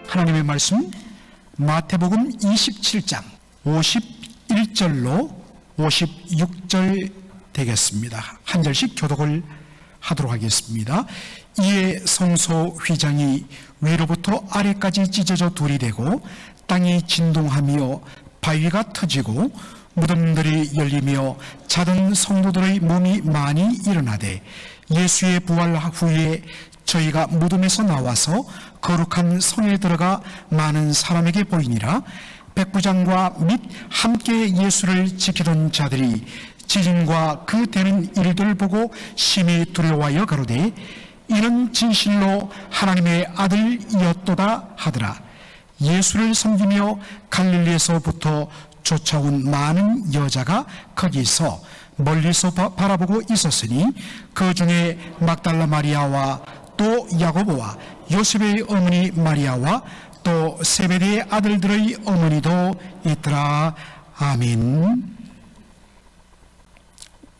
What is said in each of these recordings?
하나님의 말씀 마태복음 27장 51절로 56절 되겠습니다. 한 절씩 교독을 하도록 하겠습니다. 이에 성소 휘장이 위로부터 아래까지 찢어져 둘이 되고 땅이 진동하며 바위가 터지고 무덤들이 열리며 자던 성도들의 몸이 많이 일어나되 예수의 부활 후에 저희가 무덤에서 나와서 거룩한 성에 들어가 많은 사람에게 보이니라. 백부장과 및 함께 예수를 지키던 자들이 지진과 그 되는 일들을 보고 심히 두려워하여 가로되 이는 진실로 하나님의 아들이었도다 하더라. 예수를 섬기며 갈릴리에서부터 쫓아온 많은 여자가 거기서 멀리서 바라보고 있었으니 그 중에 막달라 마리아와 또 야고보와 요셉의 어머니 마리아와 또 세베대의 아들들의 어머니도 있더라. 아멘.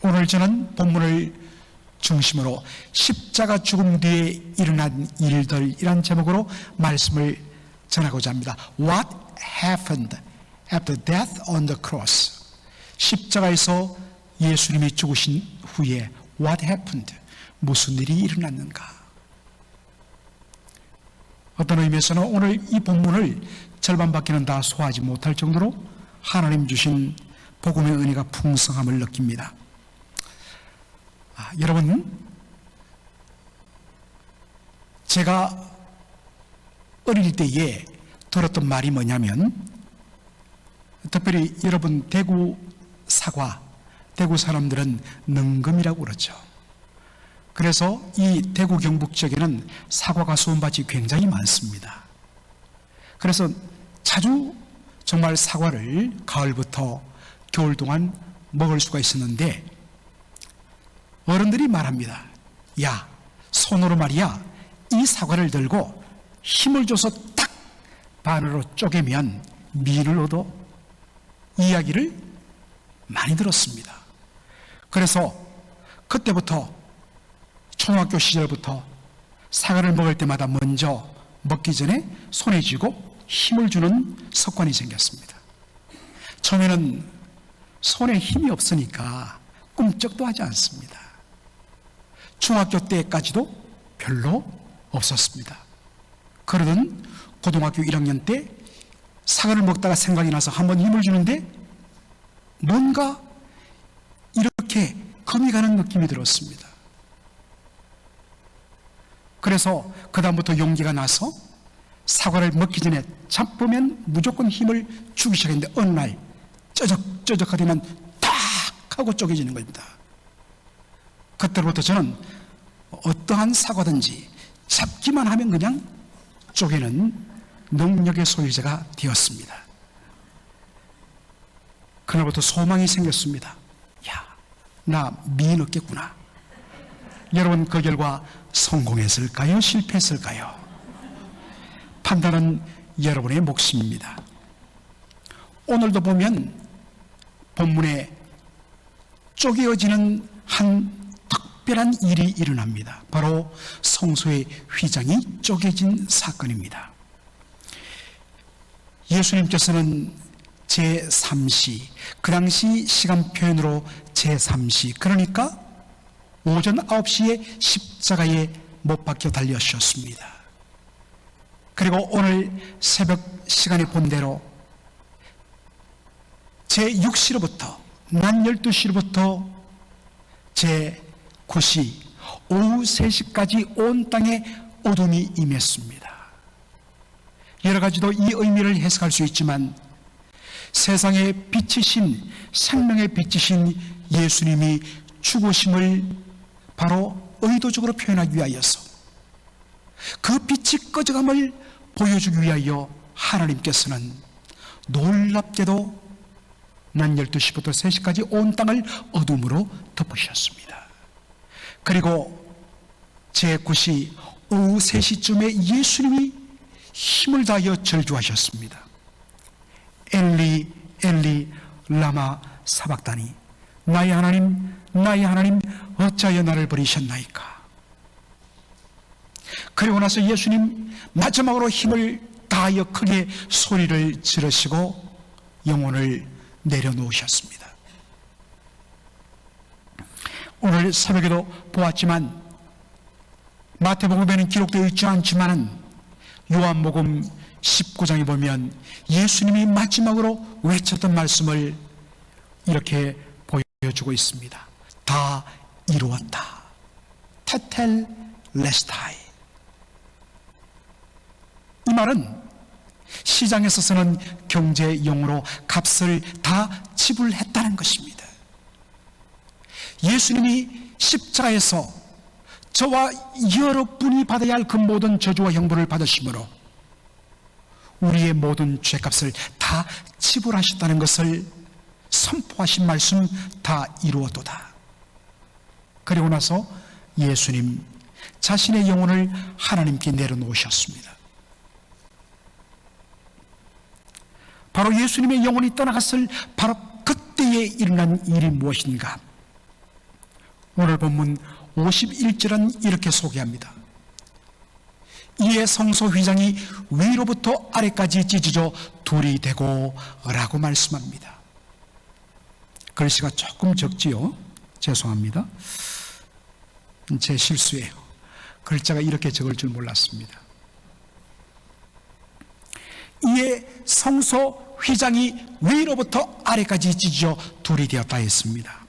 오늘 저는 본문을 중심으로 십자가 죽음 뒤에 일어난 일들이란 제목으로 말씀을 전하고자 합니다. What happened after death on the cross? 십자가에서 예수님이 죽으신 후에 What happened? 무슨 일이 일어났는가? 어떤 의미에서는 오늘 이 본문을 절반밖에는 다 소화하지 못할 정도로 하나님 주신 복음의 은혜가 풍성함을 느낍니다. 여러분, 제가 어릴 때에 들었던 말이 뭐냐면, 특별히 여러분 대구 사과, 대구 사람들은 능금이라고 그러죠. 그래서 이 대구 경북 지역에는 사과가 수원밭이 굉장히 많습니다. 그래서 자주 정말 사과를 가을부터 겨울 동안 먹을 수가 있었는데 어른들이 말합니다. 야, 손으로 말이야 이 사과를 들고 힘을 줘서 딱 반으로 쪼개면 미인을 얻어. 이야기를 많이 들었습니다. 그래서 그때부터 초등학교 시절부터 사과를 먹을 때마다 먼저 먹기 전에 손에 쥐고 힘을 주는 습관이 생겼습니다. 처음에는 손에 힘이 없으니까 꿈쩍도 하지 않습니다. 중학교 때까지도 별로 없었습니다. 그러던 고등학교 1학년 때 사과를 먹다가 생각이 나서 한번 힘을 주는데 뭔가 이렇게 금이 가는 느낌이 들었습니다. 그래서 그 다음부터 용기가 나서 사과를 먹기 전에 잡으면 무조건 힘을 주기 시작했는데 어느 날 쩌적쩌적하더니 탁 하고 쪼개지는 겁니다. 그때부터 저는 어떠한 사과든지 잡기만 하면 그냥 쪼개는 능력의 소유자가 되었습니다. 그날부터 소망이 생겼습니다. 야, 나 미인 얻겠구나. 여러분, 그 결과 성공했을까요? 실패했을까요? 판단은 여러분의 몫입니다. 오늘도 보면 본문에 쪼개어지는 한 특별한 일이 일어납니다. 바로 성소의 휘장이 쪼개진 사건입니다. 예수님께서는 제3시, 그 당시 시간 표현으로 제3시, 그러니까 오전 9시에 십자가에 못 박혀 달려주셨습니다. 그리고 오늘 새벽 시간에 본 대로 제6시로부터 낮 12시로부터 제9시 오후 3시까지 온 땅에 어둠이 임했습니다. 여러 가지도 이 의미를 해석할 수 있지만 세상의 빛이신, 생명의 빛이신 예수님이 죽으심을 바로 의도적으로 표현하기 위하여서 그 빛이 꺼져감을 보여주기 위하여 하나님께서는 놀랍게도 낮 12시부터 3시까지 온 땅을 어둠으로 덮으셨습니다. 그리고 제9시 오후 3시쯤에 예수님이 힘을 다하여 절주하셨습니다. 엘리 엘리 라마 사박다니, 나의 하나님 어찌하여 나를 버리셨나이까. 그리고 나서 예수님 마지막으로 힘을 다하여 크게 소리를 지르시고 영혼을 내려놓으셨습니다. 오늘 새벽에도 보았지만 마태복음에는 기록되어 있지 않지만은 요한복음 19장에 보면 예수님이 마지막으로 외쳤던 말씀을 이렇게 보여주고 있습니다. 다 이루었다. 테텔레스타이. 이 말은 시장에서 쓰는 경제용어로 값을 다 지불했다는 것입니다. 예수님이 십자가에서 저와 여러분이 받아야 할 그 모든 저주와 형벌을 받으심으로 우리의 모든 죄값을 다 지불하셨다는 것을 선포하신 말씀, 다 이루었도다. 그리고 나서 예수님 자신의 영혼을 하나님께 내려놓으셨습니다. 바로 예수님의 영혼이 떠나갔을 바로 그때에 일어난 일이 무엇인가? 오늘 본문 51절은 이렇게 소개합니다. 이에 성소 휘장이 위로부터 아래까지 찢어져 둘이 되고 라고 말씀합니다. 글씨가 조금 적지요? 죄송합니다. 제 실수예요. 글자가 이렇게 적을 줄 몰랐습니다. 이에 성소 휘장이 위로부터 아래까지 찢어져 둘이 되었다 했습니다.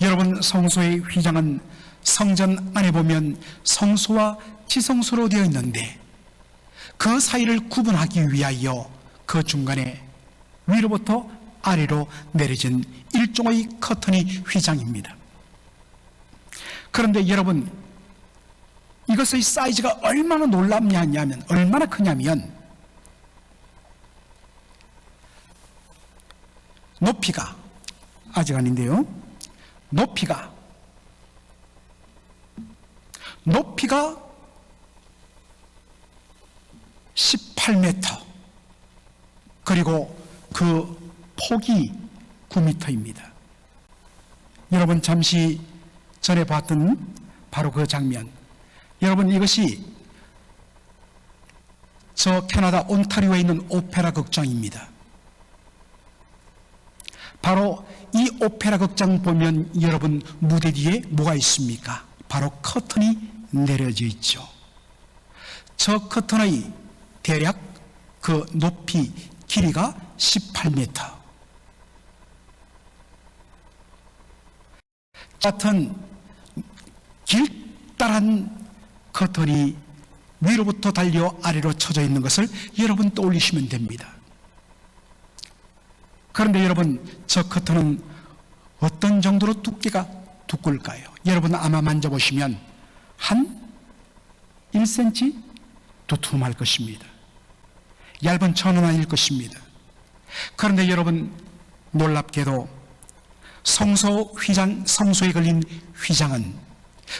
여러분, 성소의 휘장은 성전 안에 보면 성소와 지성소로 되어 있는데 그 사이를 구분하기 위하여 그 중간에 위로부터 아래로 내려진 일종의 커튼이 휘장입니다. 그런데 여러분, 이것의 사이즈가 얼마나 놀랍냐면, 얼마나 크냐면 높이가, 아직 아닌데요, 높이가 18m, 그리고 그 폭이 9m입니다. 여러분, 잠시 전에 봤던 바로 그 장면, 여러분, 이것이 저 캐나다 온타리오에 있는 오페라 극장입니다. 바로 이 오페라 극장 보면 여러분, 무대 뒤에 뭐가 있습니까? 바로 커튼이 내려져 있죠. 저 커튼의 대략 그 높이, 길이가 18m. 같은 길다란 커튼이 위로부터 달려 아래로 쳐져 있는 것을 여러분 떠올리시면 됩니다. 그런데 여러분, 저 커튼은 어떤 정도로 두께가 두꺼울까요? 여러분 아마 만져보시면 한 1cm 두툼할 것입니다. 얇은 천은 아닐 것입니다. 그런데 여러분, 놀랍게도 성소 휘장, 성소에 걸린 휘장은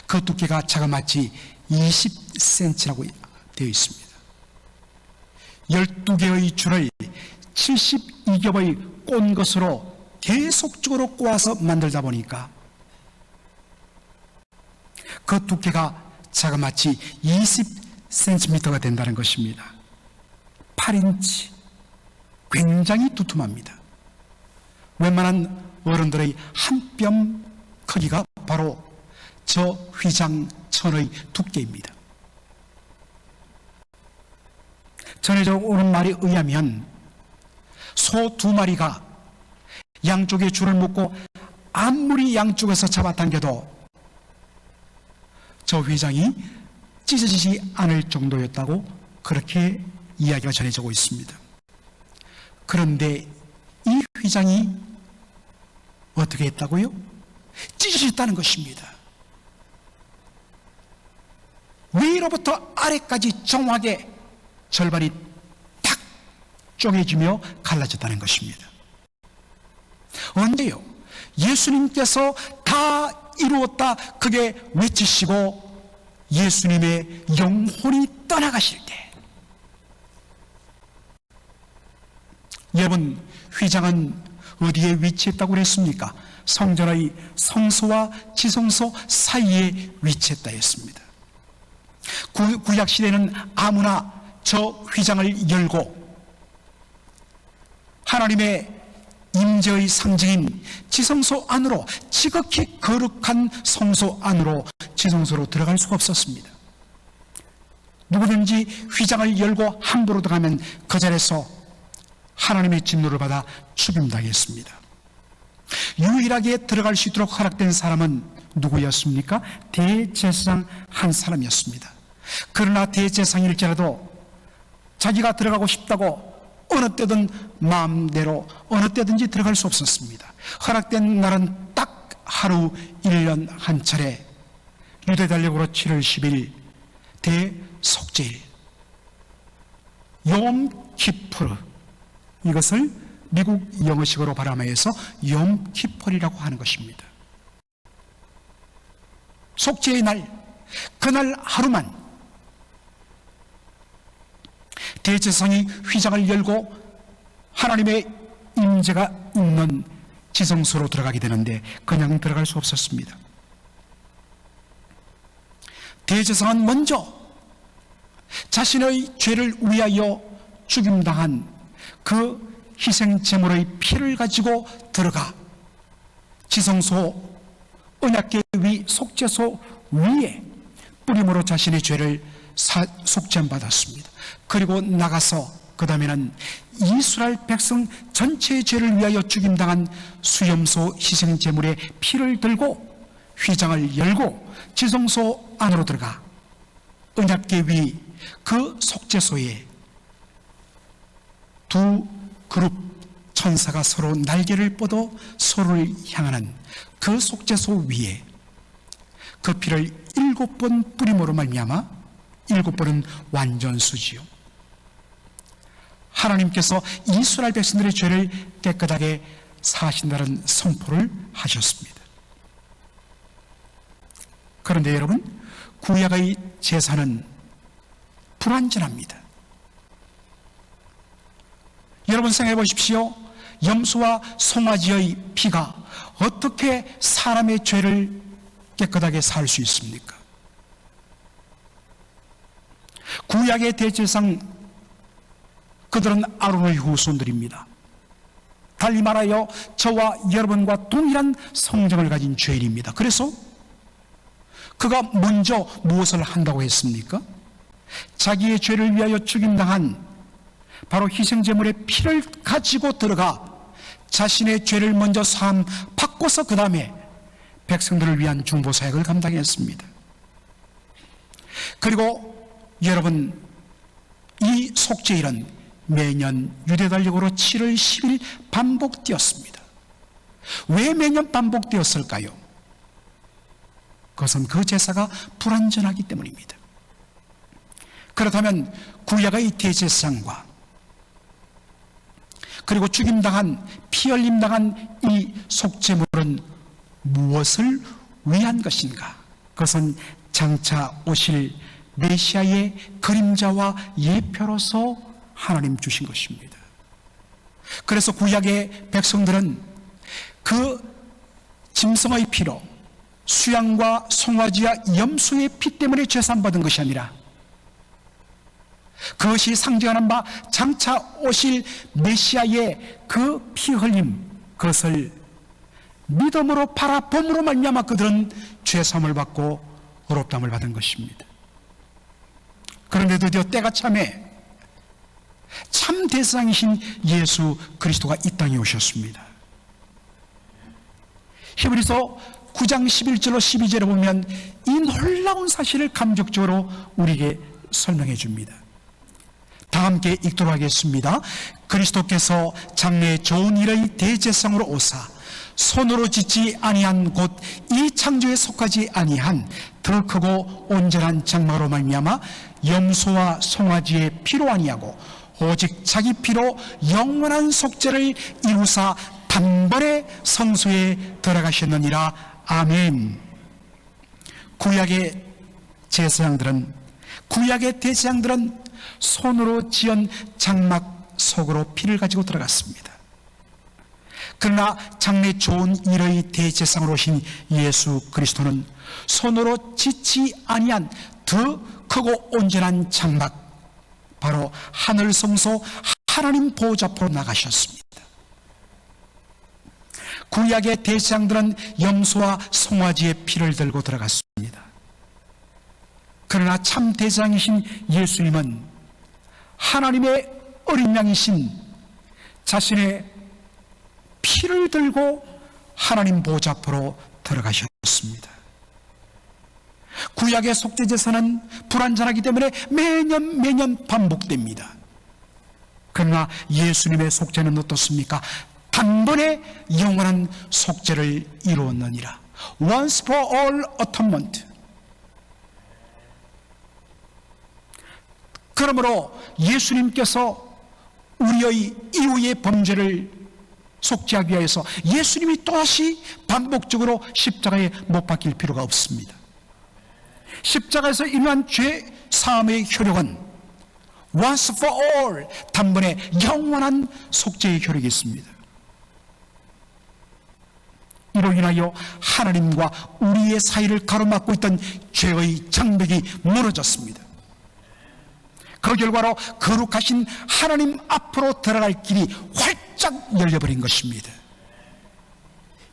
그 두께가 자그마치 20cm라고 되어 있습니다. 12개의 줄을 72겹의 꼰 것으로 계속적으로 꼬아서 만들다 보니까 그 두께가 자그마치 20cm가 된다는 것입니다. 8인치, 굉장히 두툼합니다. 웬만한 어른들의 한 뼘 크기가 바로 저 휘장 천의 두께입니다. 전해져 오는 말에 의하면 소 2마리가 양쪽에 줄을 묶고 아무리 양쪽에서 잡아당겨도 저 휘장이 찢어지지 않을 정도였다고 그렇게 이야기가 전해지고 있습니다. 그런데 이 휘장이 어떻게 했다고요? 찢어졌다는 것입니다. 위로부터 아래까지 정확하게 절반이 탁 쪼개지며 갈라졌다는 것입니다. 언제요? 예수님께서 다 이루었다 그게 외치시고 예수님의 영혼이 떠나가실 때, 여러분, 휘장은 어디에 위치했다고 그랬습니까? 성전의 성소와 지성소 사이에 위치했다 했습니다. 구약 시대는 아무나 저 휘장을 열고 하나님의 임재의 상징인 지성소 안으로, 지극히 거룩한 성소 안으로, 지성소로 들어갈 수가 없었습니다. 누구든지 휘장을 열고 함부로 들어가면 그 자리에서 하나님의 진노를 받아 죽임당했습니다. 유일하게 들어갈 수 있도록 허락된 사람은 누구였습니까? 대제사장 한 사람이었습니다. 그러나 대제사장일지라도 자기가 들어가고 싶다고 어느 때든 마음대로 어느 때든지 들어갈 수 없었습니다. 허락된 날은 딱 하루 1년 한 차례, 유대 달력으로 7월 10일 대속죄일, 욤 키푸르, 이것을 미국 영어식으로 발음해서 욤 키푸르라고 하는 것입니다. 속죄의 날, 그날 하루만 대제사장이 휘장을 열고 하나님의 임재가 있는 지성소로 들어가게 되는데 그냥 들어갈 수 없었습니다. 대제사장은 먼저 자신의 죄를 위하여 죽임당한 그 희생제물의 피를 가지고 들어가 지성소, 언약궤 위 속죄소 위에 뿌림으로 자신의 죄를 속죄받았습니다. 그리고 나가서 그 다음에는 이스라엘 백성 전체의 죄를 위하여 죽임당한 수염소 희생제물의 피를 들고 휘장을 열고 지성소 안으로 들어가 언약궤 위 그 속죄소에 두 그룹 천사가 서로 날개를 뻗어 서로를 향하는 그 속죄소 위에 그 피를 7번 뿌림으로 말미암아 7번은 완전수지요. 하나님께서 이스라엘 백성들의 죄를 깨끗하게 사하신다는 선포를 하셨습니다. 그런데 여러분, 구약의 제사는 불완전합니다. 여러분 생각해 보십시오. 염소와 송아지의 피가 어떻게 사람의 죄를 깨끗하게 살 수 있습니까? 구약의 대제사장, 그들은 아론의 후손들입니다. 달리 말하여 저와 여러분과 동일한 성정을 가진 죄인입니다. 그래서 그가 먼저 무엇을 한다고 했습니까? 자기의 죄를 위하여 죽임당한 바로 희생제물의 피를 가지고 들어가 자신의 죄를 먼저 사함 받고서 그 다음에 백성들을 위한 중보사역을 감당했습니다. 그리고 여러분, 이 속죄일은 매년 유대달력으로 7월 10일 반복되었습니다. 왜 매년 반복되었을까요? 그것은 그 제사가 불완전하기 때문입니다. 그렇다면 구약의 대제사장과 그리고 죽임당한, 피 흘림당한 이 속죄물은 무엇을 위한 것인가? 그것은 장차 오실 메시아의 그림자와 예표로서 하나님 주신 것입니다. 그래서 구약의 백성들은 그 짐승의 피로, 수양과 송아지와 염소의 피 때문에 죄산받은 것이 아니라 그것이 상징하는 바 장차 오실 메시아의 그 피 흘림, 그것을 믿음으로 바라봄으로 말미암아 그들은 죄사함을 받고 의롭다함을 받은 것입니다. 그런데 드디어 때가 참에 참 대상이신 예수 그리스도가 이 땅에 오셨습니다. 히브리서 9장 11절로 12절에 보면 이 놀라운 사실을 감격적으로 우리에게 설명해 줍니다. 다 함께 읽도록 하겠습니다. 그리스도께서 장래의 좋은 일의 대제사장으로 오사 손으로 짓지 아니한 곧 이 창조에 속하지 아니한 더 크고 온전한 장막으로 말미암아 염소와 송아지의 피로 아니하고 오직 자기 피로 영원한 속죄를 이루사 단번에 성소에 들어가셨느니라. 아멘. 구약의 제사장들은, 구약의 대제사장들은 손으로 지은 장막 속으로 피를 가지고 들어갔습니다. 그러나 장래 좋은 일의 대제사장으로 오신 예수 그리스도는 손으로 짓지 아니한 더 크고 온전한 장막, 바로 하늘 성소 하나님 보호자 앞으로 나가셨습니다. 구약의 대제사장들은 염소와 송아지의 피를 들고 들어갔습니다. 그러나 참 대제사장이신 예수님은 하나님의 어린 양이신 자신의 피를 들고 하나님 보호자 앞으로 들어가셨습니다. 구약의 속죄제사는 불완전하기 때문에 매년 반복됩니다. 그러나 예수님의 속죄는 어떻습니까? 단번에 영원한 속죄를 이루었느니라. Once for all atonement. 그러므로 예수님께서 우리의 이후의 범죄를 속죄하기 위해서 예수님이 또다시 반복적으로 십자가에 못 박힐 필요가 없습니다. 십자가에서 일어난 죄 사함의 효력은 once for all, 단번에 영원한 속죄의 효력이 있습니다. 이로 인하여 하나님과 우리의 사이를 가로막고 있던 죄의 장벽이 무너졌습니다. 그 결과로 거룩하신 하나님 앞으로 들어갈 길이 활짝 열려버린 것입니다.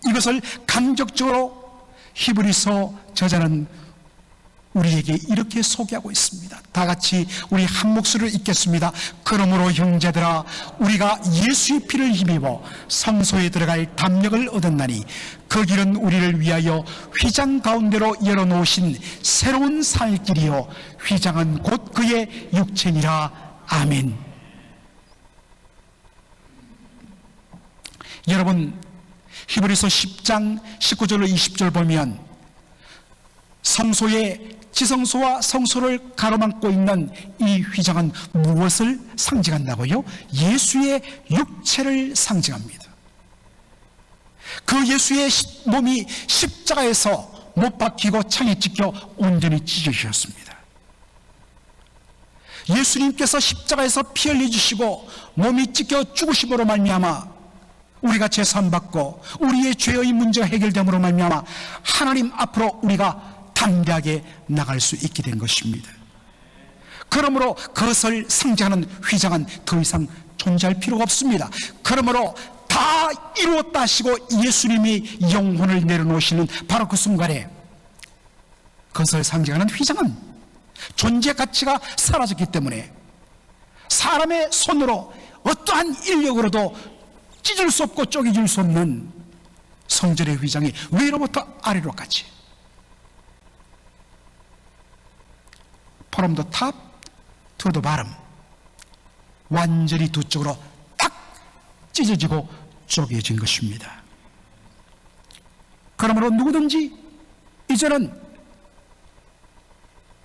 이것을 간접적으로 히브리서 저자는 우리에게 이렇게 소개하고 있습니다. 다 같이 우리 한 목소리를 읽겠습니다. 그러므로 형제들아, 우리가 예수의 피를 힘입어 성소에 들어갈 담력을 얻었나니 그 길은 우리를 위하여 휘장 가운데로 열어놓으신 새로운 살 길이요 휘장은 곧 그의 육체니라. 아멘. 여러분, 히브리서 10장 19절로 20절 보면 성소의 지성소와 성소를 가로막고 있는 이 휘장은 무엇을 상징한다고요? 예수의 육체를 상징합니다. 그 예수의 몸이 십자가에서 못 박히고 창에 찍혀 온전히 찢어지셨습니다. 예수님께서 십자가에서 피 흘려주시고 몸이 찢겨 죽으심으로 말미암아 우리가 제사함받고 우리의 죄의 문제가 해결됨으로 말미암아 하나님 앞으로 우리가 담대하게 나갈 수 있게 된 것입니다. 그러므로 그것을 상징하는 휘장은 더 이상 존재할 필요가 없습니다. 그러므로 다 이루었다 하시고 예수님이 영혼을 내려놓으시는 바로 그 순간에 그것을 상징하는 휘장은 존재 가치가 사라졌기 때문에 사람의 손으로 어떠한 인력으로도 찢을 수 없고 쪼개질 수 없는 성전의 휘장이 위로부터 아래로까지 from the top to the bottom 완전히 두 쪽으로 딱 찢어지고 쪼개진 것입니다. 그러므로 누구든지 이제는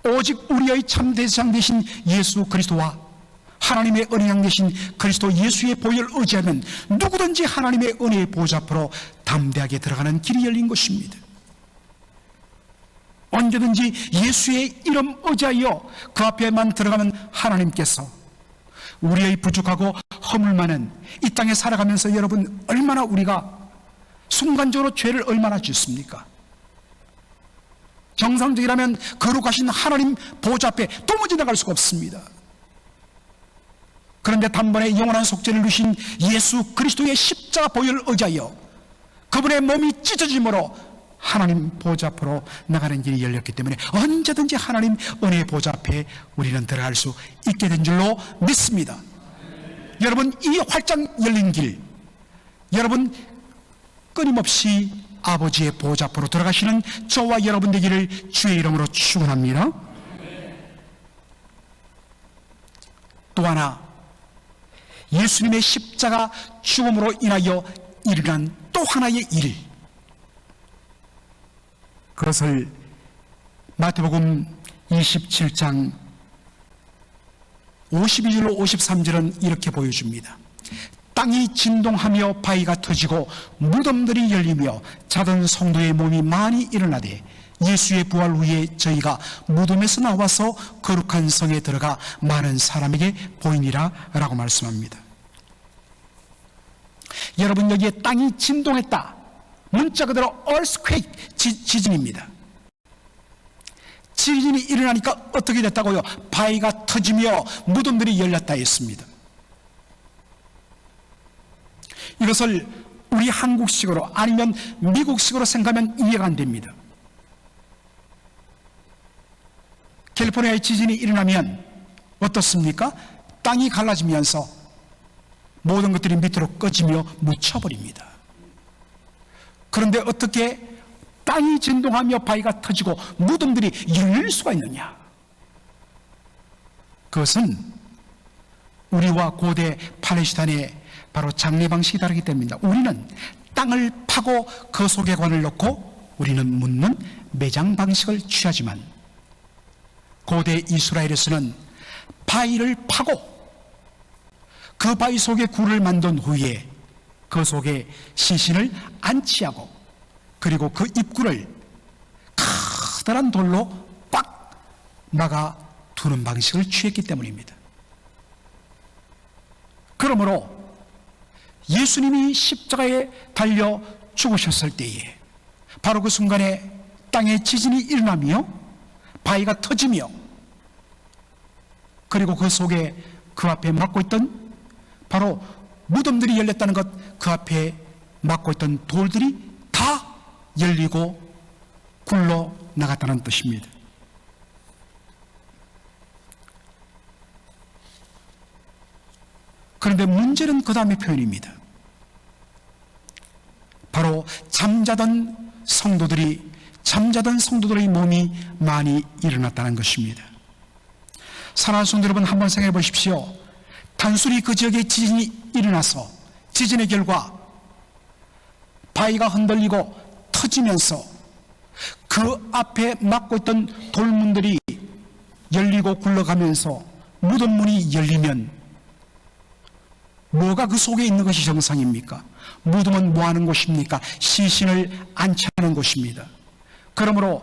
오직 우리의 참 대제사장 되신 예수 그리스도와 하나님의 어린 양 되신 그리스도 예수의 보혈을 의지하면 누구든지 하나님의 은혜의 보좌 앞으로 담대하게 들어가는 길이 열린 것입니다. 언제든지 예수의 이름 의지하여 그 앞에만 들어가면 하나님께서 우리의 부족하고 허물 많은 이 땅에 살아가면서 여러분 얼마나 우리가 순간적으로 죄를 얼마나 짓습니까? 정상적이라면 거룩하신 하나님 보좌 앞에 도무지 나갈 수가 없습니다. 그런데 단번에 영원한 속죄를 누신 예수 그리스도의 십자가 보혈을 의지하여 그분의 몸이 찢어짐으로 하나님 보좌 앞으로 나가는 길이 열렸기 때문에 언제든지 하나님 은혜의 보좌 앞에 우리는 들어갈 수 있게 된 줄로 믿습니다. 여러분, 이 활짝 열린 길, 여러분 끊임없이 아버지의 보좌 앞으로 들어가시는 저와 여러분 되기를 주의 이름으로 축원합니다. 또 하나, 예수님의 십자가 죽음으로 인하여 일어난 또 하나의 일, 그것을 마태복음 27장 52절로 53절은 이렇게 보여줍니다. 땅이 진동하며 바위가 터지고 무덤들이 열리며 자던 성도의 몸이 많이 일어나되 예수의 부활 후에 저희가 무덤에서 나와서 거룩한 성에 들어가 많은 사람에게 보이니라 라고 말씀합니다. 여러분, 여기에 땅이 진동했다, 문자 그대로 earthquake, 지진입니다. 지진이 일어나니까 어떻게 됐다고요? 바위가 터지며 무덤들이 열렸다 했습니다. 이것을 우리 한국식으로 아니면 미국식으로 생각하면 이해가 안 됩니다. 캘리포니아의 지진이 일어나면 어떻습니까? 땅이 갈라지면서 모든 것들이 밑으로 꺼지며 묻혀버립니다. 그런데 어떻게 땅이 진동하며 바위가 터지고 무덤들이 열릴 수가 있느냐? 그것은 우리와 고대 팔레스타인의 바로 장례 방식이 다르기 때문입니다. 우리는 땅을 파고 그 속에 관을 넣고 우리는 묻는 매장 방식을 취하지만 고대 이스라엘에서는 바위를 파고 그 바위 속에 굴을 만든 후에 그 속에 시신을 안치하고 그리고 그 입구를 커다란 돌로 꽉 막아 두는 방식을 취했기 때문입니다. 그러므로 예수님이 십자가에 달려 죽으셨을 때에 바로 그 순간에 땅에 지진이 일어나며 바위가 터지며 그리고 그 속에 그 앞에 막고 있던 바로 무덤들이 열렸다는 것, 그 앞에 막고 있던 돌들이 다 열리고 굴러 나갔다는 뜻입니다. 그런데 문제는 그 다음의 표현입니다. 바로 잠자던 성도들의 몸이 많이 일어났다는 것입니다. 사랑하는 성도 여러분, 한번 생각해 보십시오. 단순히 그 지역에 지진이 일어나서 지진의 결과 바위가 흔들리고 터지면서 그 앞에 막고 있던 돌문들이 열리고 굴러가면서 무덤문이 열리면 뭐가 그 속에 있는 것이 정상입니까? 무덤은 뭐 하는 곳입니까? 시신을 안치하는 곳입니다. 그러므로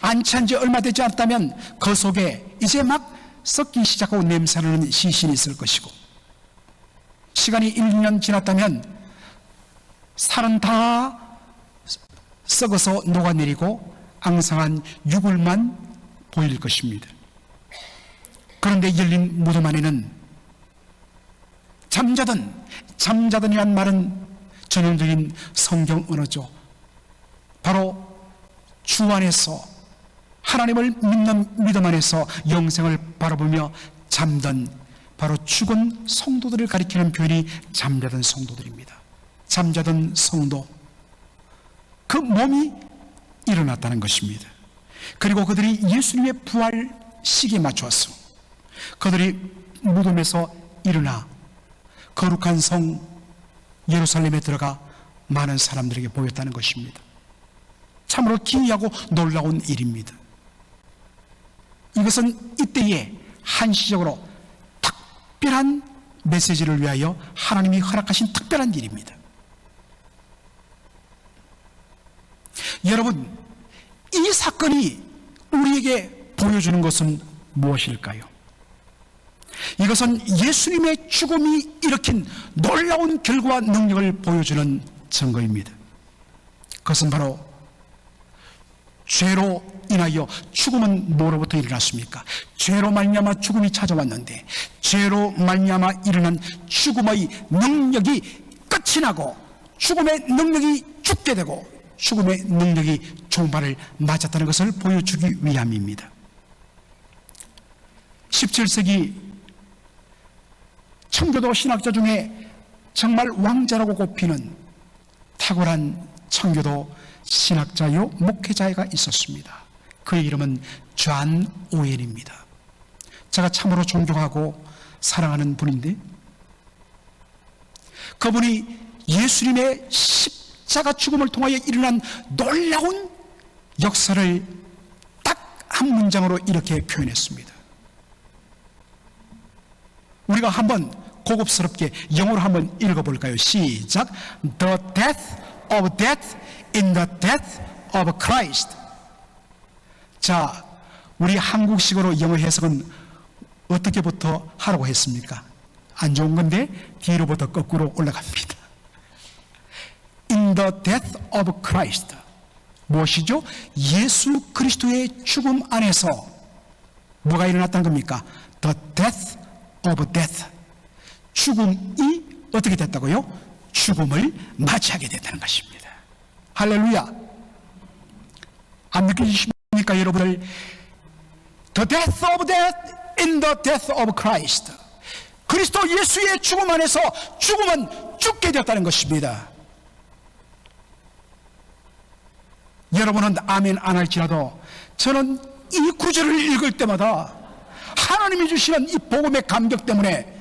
안치한 지 얼마 되지 않았다면 그 속에 이제 막 썩기 시작하고 냄새나는 시신이 있을 것이고, 시간이 1, 2년 지났다면 살은 다 썩어서 녹아내리고 앙상한 유골만 보일 것입니다. 그런데 열린 무덤 안에는 잠자던이란 말은 전형적인 성경 언어죠. 바로 주 안에서 하나님을 믿는 믿음 안에서 영생을 바라보며 잠든 바로 죽은 성도들을 가리키는 표현이 잠자던 성도들입니다. 잠자던 성도, 그 몸이 일어났다는 것입니다. 그리고 그들이 예수님의 부활 시기에 맞춰서 그들이 무덤에서 일어나 거룩한 성 예루살렘에 들어가 많은 사람들에게 보였다는 것입니다. 참으로 기이하고 놀라운 일입니다. 이것은 이때에 한시적으로 특별한 메시지를 위하여 하나님이 허락하신 특별한 일입니다. 여러분, 이 사건이 우리에게 보여주는 것은 무엇일까요? 이것은 예수님의 죽음이 일으킨 놀라운 결과와 능력을 보여주는 증거입니다. 그것은 바로 죄로 인하여 죽음은 뭐로부터 일어났습니까? 죄로 말미암아 죽음이 찾아왔는데 죄로 말미암아 일어난 죽음의 능력이 끝이 나고 죽음의 능력이 죽게 되고 죽음의 능력이 종말을 맞았다는 것을 보여주기 위함입니다. 17세기 청교도 신학자 중에 정말 왕자라고 꼽히는 탁월한 청교도 신학자요 목회자가 있었습니다. 그의 이름은 존 오웰입니다. 제가 참으로 존경하고 사랑하는 분인데, 그분이 예수님의 십자가 죽음을 통하여 일어난 놀라운 역사를 딱 한 문장으로 이렇게 표현했습니다. 우리가 한번 고급스럽게 영어로 한번 읽어볼까요? 시작. The death of death in the death of Christ. 자, 우리 한국식으로 영어 해석은 어떻게부터 하라고 했습니까? 안 좋은 건데 뒤로부터 거꾸로 올라갑니다. In the death of Christ. 무엇이죠? 예수 그리스도의 죽음 안에서 뭐가 일어났다는 겁니까? The death of death. 죽음이 어떻게 됐다고요? 죽음을 맞이하게 됐다는 것입니다. 할렐루야. 안 느끼십니까 여러분들? The death of death in the death of Christ. 그리스도 예수의 죽음 안에서 죽음은 죽게 되었다는 것입니다. 여러분은 아멘 안 할지라도 저는 이 구절을 읽을 때마다 하나님이 주시는 이 복음의 감격 때문에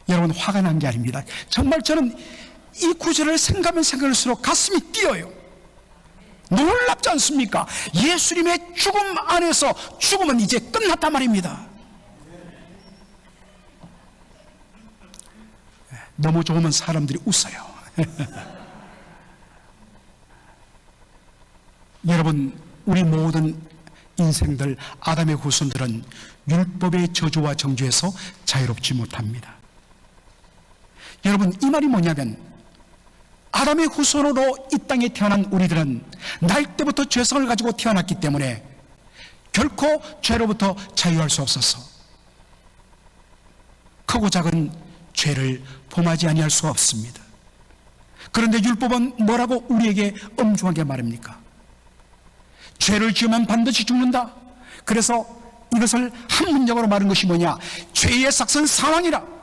여러분 화가 난 게 아닙니다. 정말 저는 이 구절을 생각하면 생각할수록 가슴이 뛰어요. 놀랍지 않습니까? 예수님의 죽음 안에서 죽음은 이제 끝났단 말입니다. 너무 좋으면 사람들이 웃어요. 여러분, 우리 모든 인생들, 아담의 후손들은 율법의 저주와 정죄에서 자유롭지 못합니다. 여러분, 이 말이 뭐냐면 아담의 후손으로 이 땅에 태어난 우리들은 날 때부터 죄성을 가지고 태어났기 때문에 결코 죄로부터 자유할 수 없어서 크고 작은 죄를 범하지 아니할 수가 없습니다. 그런데 율법은 뭐라고 우리에게 엄중하게 말합니까? 죄를 지으면 반드시 죽는다. 그래서 이것을 한 문장으로 말한 것이 뭐냐? 죄의 삭은 사망이라.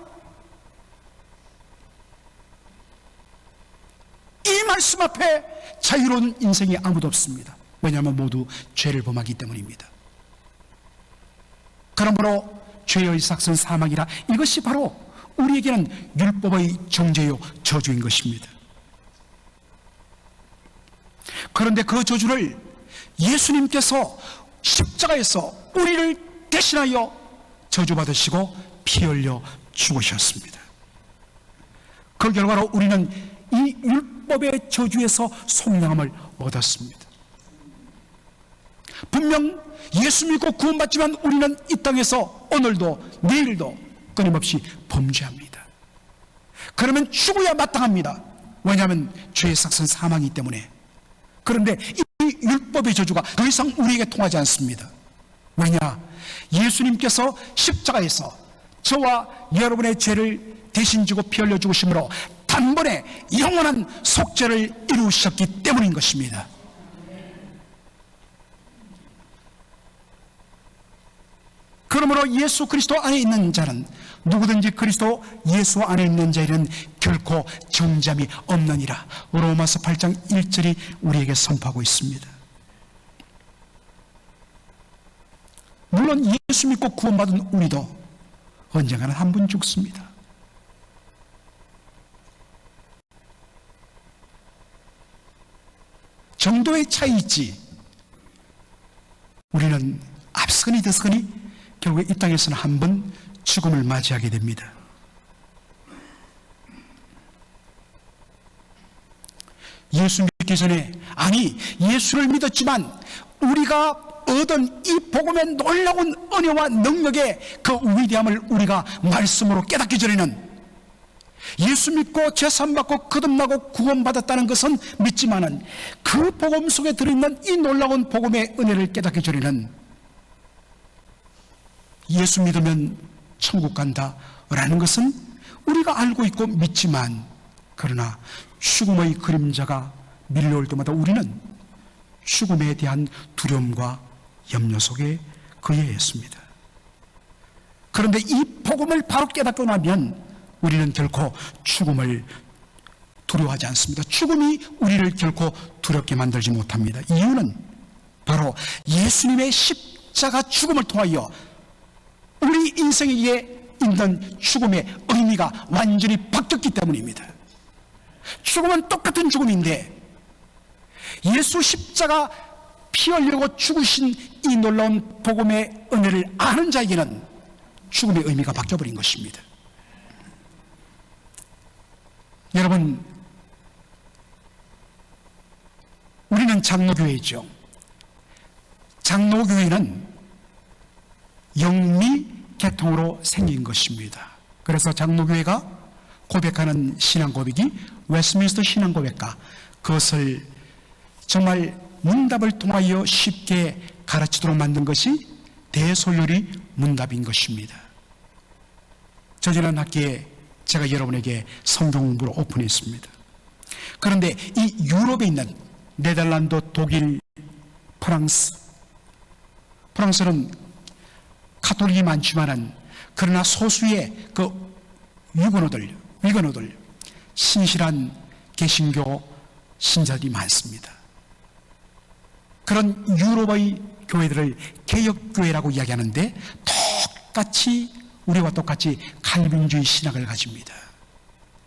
이 말씀 앞에 자유로운 인생이 아무도 없습니다. 왜냐하면 모두 죄를 범하기 때문입니다. 그러므로 죄의 삭은 사망이라. 이것이 바로 우리에게는 율법의 정죄요 저주인 것입니다. 그런데 그 저주를 예수님께서 십자가에서 우리를 대신하여 저주받으시고 피 흘려 죽으셨습니다. 그 결과로 우리는 이 율법의 저주에서 속량함을 얻었습니다. 분명 예수 믿고 구원받지만 우리는 이 땅에서 오늘도 내일도 끊임없이 범죄합니다. 그러면 죽어야 마땅합니다. 왜냐하면 죄의 삭은 사망이기 때문에. 그런데 이 율법의 저주가 더 이상 우리에게 통하지 않습니다. 왜냐? 예수님께서 십자가에서 저와 여러분의 죄를 대신 지고 피 흘려 죽으심으로 단번에 영원한 속죄를 이루셨기 때문인 것입니다. 그러므로 예수 그리스도 안에 있는 자는, 누구든지 그리스도 예수 안에 있는 자에는 결코 정잠이 없느니라. 로마서 8장 1절이 우리에게 선포하고 있습니다. 물론 예수 믿고 구원받은 우리도 언젠가는 한 번 죽습니다. 정도의 차이 있지. 우리는 앞서거니 뒤서거니 결국에 이 땅에서는 한 번 죽음을 맞이하게 됩니다. 예수 믿기 전에, 아니 예수를 믿었지만 우리가 얻은 이 복음의 놀라운 은혜와 능력의 그 위대함을 우리가 말씀으로 깨닫기 전에는, 예수 믿고 죄사함받고 거듭나고 구원받았다는 것은 믿지만은 그 복음 속에 들어있는 이 놀라운 복음의 은혜를 깨닫기 전에는 예수 믿으면 천국 간다라는 것은 우리가 알고 있고 믿지만, 그러나 죽음의 그림자가 밀려올 때마다 우리는 죽음에 대한 두려움과 염려 속에 거해 있습니다. 그런데 이 복음을 바로 깨닫고 나면 우리는 결코 죽음을 두려워하지 않습니다. 죽음이 우리를 결코 두렵게 만들지 못합니다. 이유는 바로 예수님의 십자가 죽음을 통하여 우리 인생에 있는 죽음의 의미가 완전히 바뀌었기 때문입니다. 죽음은 똑같은 죽음인데 예수 십자가 피 흘리고 죽으신 이 놀라운 복음의 은혜를 아는 자에게는 죽음의 의미가 바뀌어버린 것입니다. 여러분, 우리는 장로교회죠. 장로교회는 영미 계통으로 생긴 것입니다. 그래서 장로교회가 고백하는 신앙 고백이 웨스트민스터 신앙 고백과, 그것을 정말 문답을 통하여 쉽게 가르치도록 만든 것이 대소요리 문답인 것입니다. 저 지난 학기에 제가 여러분에게 성경 공부를 오픈했습니다. 그런데 이 유럽에 있는 네덜란드, 독일, 프랑스는 가톨릭이 많지만은 그러나 소수의 그 위건어들, 신실한 개신교 신자들이 많습니다. 그런 유럽의 교회들을 개혁교회라고 이야기하는데 우리와 똑같이 칼빈주의 신학을 가집니다.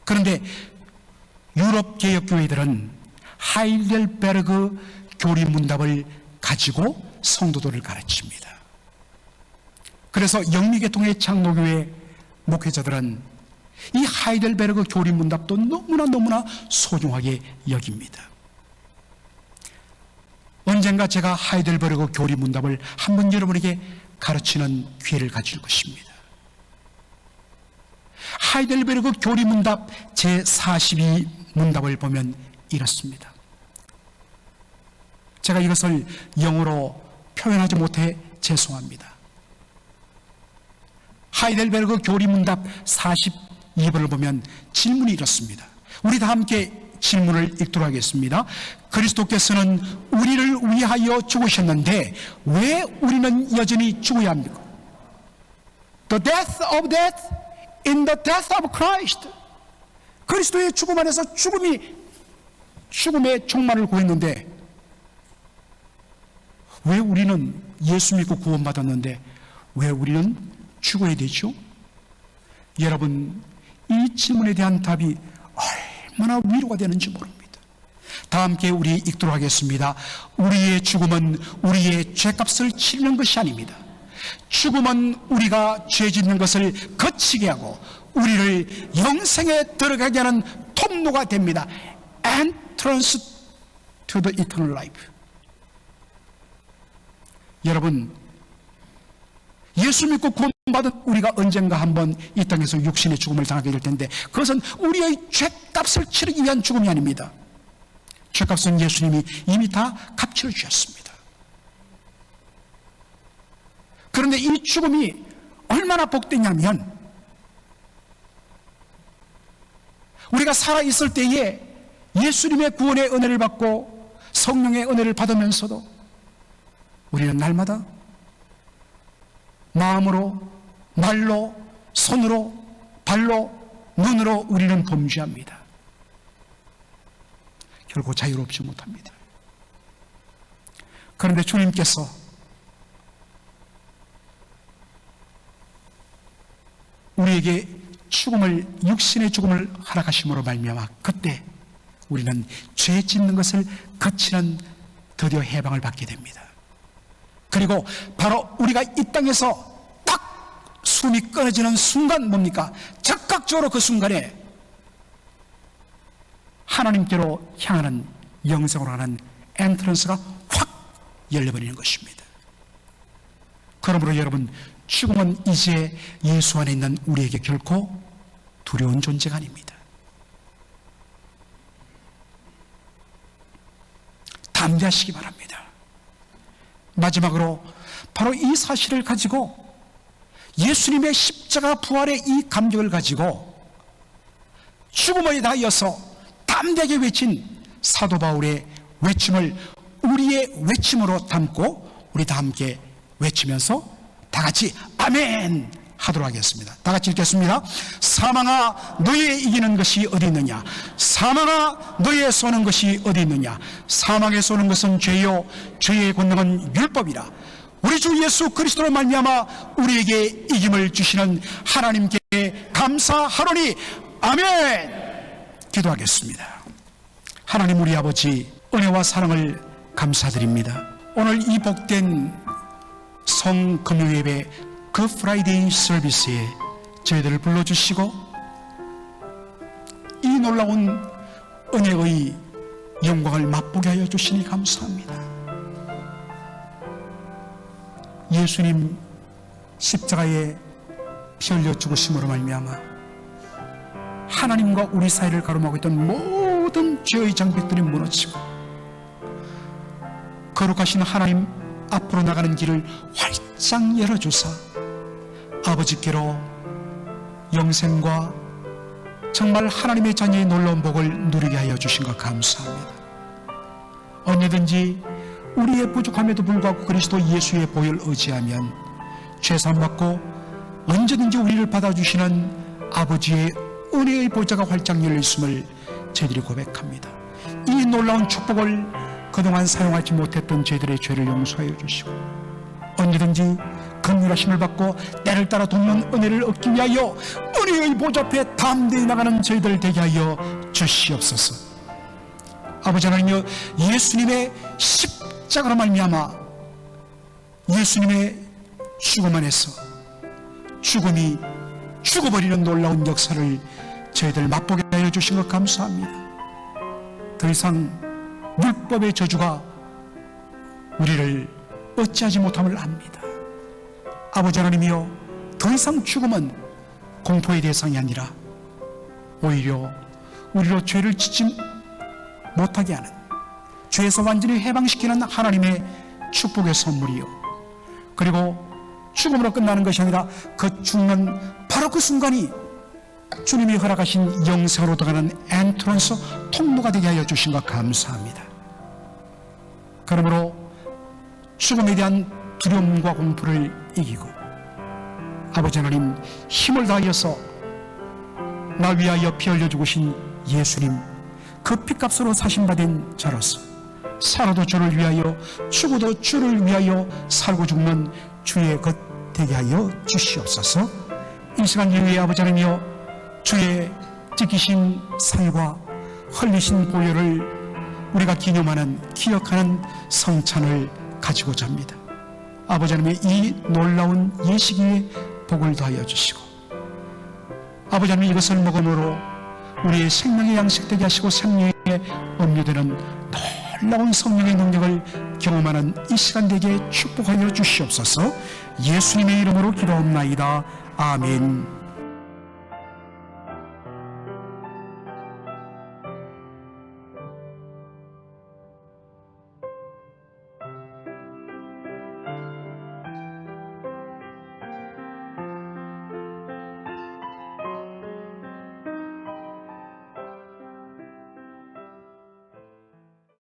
그런데 유럽 개혁교회들은 하이델베르그 교리문답을 가지고 성도들을 가르칩니다. 그래서 영미계통의 장로교회 목회자들은 이 하이델베르그 교리문답도 너무나 소중하게 여깁니다. 언젠가 제가 하이델베르그 교리문답을 한번 여러분에게 가르치는 기회를 가질 것입니다. 하이델베르그 교리문답 제42문답을 보면 이렇습니다. 제가 이것을 영어로 표현하지 못해 죄송합니다. 하이델베르그 교리문답 42번을 보면 질문이 이렇습니다. 우리 다 함께 질문을 읽도록 하겠습니다. 그리스도께서는 우리를 위하여 죽으셨는데 왜 우리는 여전히 죽어야 합니까? The death of death in the death of Christ. 그리스도의 죽음 안에서 죽음의 종말을 구했는데 왜 우리는 예수 믿고 구원받았는데 왜 우리는 죽어야 되죠? 여러분, 이 질문에 대한 답이 얼마나 위로가 되는지 모릅니다. 다 함께 우리 읽도록 하겠습니다. 우리의 죽음은 우리의 죄값을 치르는 것이 아닙니다. 죽음은 우리가 죄 짓는 것을 거치게 하고 우리를 영생에 들어가게 하는 통로가 됩니다. Entrance to the eternal life. 여러분, 예수 믿고 구원받은 우리가 언젠가 한번 이 땅에서 육신의 죽음을 당하게 될 텐데 그것은 우리의 죄값을 치르기 위한 죽음이 아닙니다. 죄값은 예수님이 이미 다 값치러 주셨습니다. 그런데 이 죽음이 얼마나 복되냐면 우리가 살아있을 때에 예수님의 구원의 은혜를 받고 성령의 은혜를 받으면서도 우리는 날마다 마음으로, 말로, 손으로, 발로, 눈으로 우리는 범죄합니다. 결국 자유롭지 못합니다. 그런데 주님께서 우리에게 육신의 죽음을 허락하심으로 말미암아 그때 우리는 죄 짓는 것을 거치는 드디어 해방을 받게 됩니다. 그리고 바로 우리가 이 땅에서 딱 숨이 끊어지는 순간 뭡니까? 즉각적으로 그 순간에 하나님께로 향하는 영생으로 하는 엔트런스가 확 열려버리는 것입니다. 그러므로 여러분, 죽음은 이제 예수 안에 있는 우리에게 결코 두려운 존재가 아닙니다. 담대하시기 바랍니다. 마지막으로 바로 이 사실을 가지고 예수님의 십자가 부활의 이 감격을 가지고 죽음에 대하여서 담대하게 외친 사도 바울의 외침을 우리의 외침으로 담고 우리 다 함께 외치면서 다 같이 아멘 하도록 하겠습니다. 다 같이 읽겠습니다. 사망아 너의 이기는 것이 어디 있느냐? 사망아 너의 쏘는 것이 어디 있느냐? 사망에 쏘는 것은 죄요 죄의 권능은 율법이라. 우리 주 예수 그리스도로 말미암아 우리에게 이김을 주시는 하나님께 감사하노니 아멘. 기도하겠습니다. 하나님 우리 아버지, 은혜와 사랑을 감사드립니다. 오늘 이 복된 성금요예배 그 프라이데이 서비스에 저희들을 불러주시고 이 놀라운 은혜의 영광을 맛보게 하여 주시니 감사합니다. 예수님 십자가에 피 흘려 죽으심으로 말미암아 하나님과 우리 사이를 가로막고 있던 모든 죄의 장벽들이 무너지고 거룩하신 하나님 앞으로 나가는 길을 활짝 열어주사 아버지께로 영생과 정말 하나님의 자녀의 놀라운 복을 누리게 하여 주신 것 감사합니다. 언제든지 우리의 부족함에도 불구하고 그리스도 예수의 보혈을 의지하면 죄사함받고 언제든지 우리를 받아주시는 아버지의 은혜의 보좌가 활짝 열려있음을 저희들이 고백합니다. 이 놀라운 축복을 그동안 사용하지 못했던 저희들의 죄를 용서하여 주시고 언제든지 긍휼하심을 받고 때를 따라 돕는 은혜를 얻기 위하여 은혜의 보좌 앞에 담대히 나가는 저희들 되게 하여 주시옵소서. 아버지 하나님여, 예수님의 십자가로 말미암아 예수님의 죽음 안에서 죽음이 죽어버리는 놀라운 역사를 저희들 맛보게 하여 주신 것 감사합니다. 더 이상 율법의 저주가 우리를 어찌하지 못함을 압니다. 아버지 하나님이여, 더 이상 죽음은 공포의 대상이 아니라 오히려 우리로 죄를 짓지 못하게 하는, 죄에서 완전히 해방시키는 하나님의 축복의 선물이요, 그리고 죽음으로 끝나는 것이 아니라 그 죽는 바로 그 순간이 주님이 허락하신 영생으로 들어가는 엔트런스 통로가 되게 하여 주신 것 감사합니다. 그러므로 죽음에 대한 두려움과 공포를 이기고 아버지 하나님 힘을 다하여서 나 위하여 피 흘려 죽으신 예수님, 그 피값으로 사신받은 자로서 살아도 주를 위하여 죽어도 주를 위하여 살고 죽는 주의 것 되게 하여 주시옵소서. 이 시간 예외의 아버지 하나님이여, 주의 찢기신 살과 흘리신 보혈을 우리가 기억하는 성찬을 가지고자 합니다. 아버지 하나님의 이 놀라운 예식에 복을 더하여 주시고 아버지 하나님 이것을 먹음으로 우리의 생명의 양식되게 하시고 생명에 음료되는 놀라운 성령의 능력을 경험하는 이 시간 되게 축복하여 주시옵소서. 예수님의 이름으로 기도합나이다. 아멘.